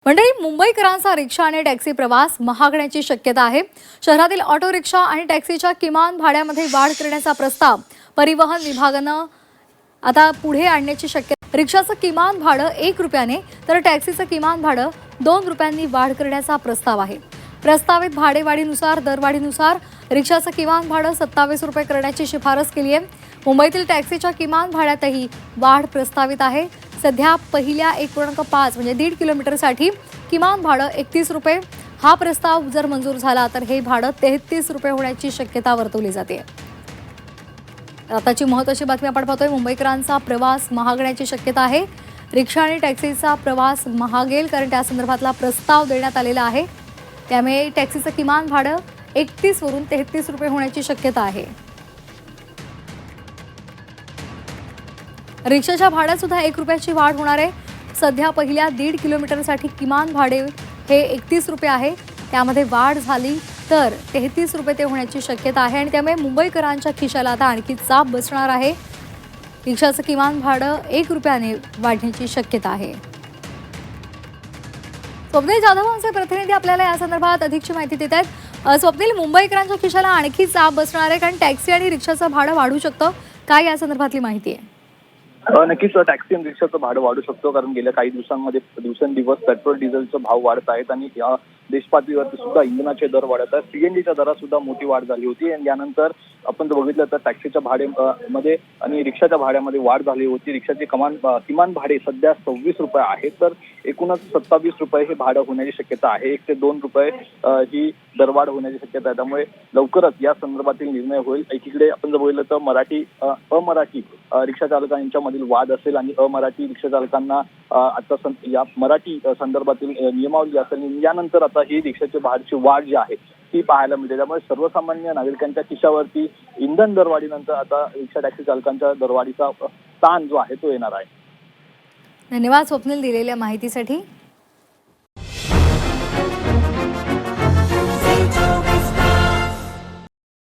मंडळी, मुंबईकरांचा रिक्षा आणि टॅक्सी प्रवास महागण्याची शक्यता आहे. शहरातील ऑटो रिक्षा आणि टॅक्सीच्या किमान भाड्यामध्ये वाढ करण्याचा प्रस्ताव परिवहन विभागानं आता पुढे आणण्याची शक्यता. रिक्षाचं किमान भाडं 1 रुपयाने तर टॅक्सीचं किमान भाडं 2 रुपयांनी वाढ करण्याचा प्रस्ताव आहे. प्रस्तावित भाडेवाढीनुसार दरवाढीनुसार रिक्षाचं किमान भाडं 27 रुपये करण्याची शिफारस केली आहे. मुंबईतील टॅक्सीच्या किमान भाड्यातही वाढ प्रस्तावित आहे. सध्या पहिल्या 1.5 म्हणजे 1.5 किलोमीटरसाठी किमान भाडं 31 रुपये. हा प्रस्ताव जर मंजूर झाला तर हे भाडं 33 रुपये होण्याची शक्यता वर्तवली जाते. आताची महत्त्वाची बातमी आपण पाहतोय. मुंबईकरांचा प्रवास महागण्याची शक्यता आहे. रिक्षा आणि टॅक्सीचा प्रवास महागेल कारण त्या संदर्भातला प्रस्ताव देण्यात आलेला आहे. त्यामुळे टॅक्सीचं किमान भाडं 31 वरून 33 रुपये होण्याची शक्यता आहे. रिक्षाच्या भाड्यात सुद्धा 1 रुपयाची वाढ होणार आहे. सध्या पहिल्या 1.5 किलोमीटरसाठी किमान भाडे हे 31 रुपये आहे. त्यामध्ये वाढ झाली तर 33 रुपये ते होण्याची शक्यता आहे आणि त्यामुळे मुंबईकरांच्या खिशाला आता आणखी चाप बसणार आहे. रिक्षाचं किमान भाडं 1 रुपयाने वाढण्याची शक्यता आहे. स्वप्नील जाधव आमचे प्रतिनिधी आपल्याला या संदर्भात अधिकची माहिती देत आहेत. स्वप्नील, मुंबईकरांच्या खिशाला आणखी चाप बसणार आहे कारण टॅक्सी आणि रिक्षाचं भाडं वाढू शकतं. काय या संदर्भातली माहिती आहे? नक्कीच टॅक्सी आणि रिक्षाचं भाडं वाढू शकतो कारण गेल्या काही दिवसांमध्ये दिवसेंदिवस पेट्रोल डिझेलचे भाव वाढत आहेत आणि देशपातळीवरती सुद्धा इंधनाचे दर वाढत आहेत. सीएनजीच्या दरात सुद्धा मोठी वाढ झाली होती आणि यानंतर आपण जर बघितलं तर टॅक्सीच्या भाड्यामध्ये आणि रिक्षाच्या भाड्यामध्ये वाढ झाली होती. रिक्षाचे किमान भाडे सध्या 26 रुपये आहे तर एकूणच 27 रुपये हे भाडं होण्याची शक्यता आहे. 1 ते 2 रुपये ही दरवाढ होण्याची शक्यता आहे. त्यामुळे लवकरच या संदर्भातील निर्णय होईल. एकीकडे आपण जर बघितलं तर अमराठी रिक्षा चालकांच्यामधील वाद असेल आणि अमराठी रिक्षा चालकांना आता या मराठी संदर्भातील नियमावली असेल. यानंतर आता ही रिक्षाच्या भाड्याची वाढ जी आहे ती पाहायला मिळते. त्यामुळे सर्वसामान्य नागरिकांच्या खिशावरती इंधन दरवाढीनंतर आता रिक्षा टॅक्सी चालकांच्या दरवाढीचा ताण जो आहे तो येणार आहे. धन्यवाद स्वप्नील दिलेल्या माहितीसाठी.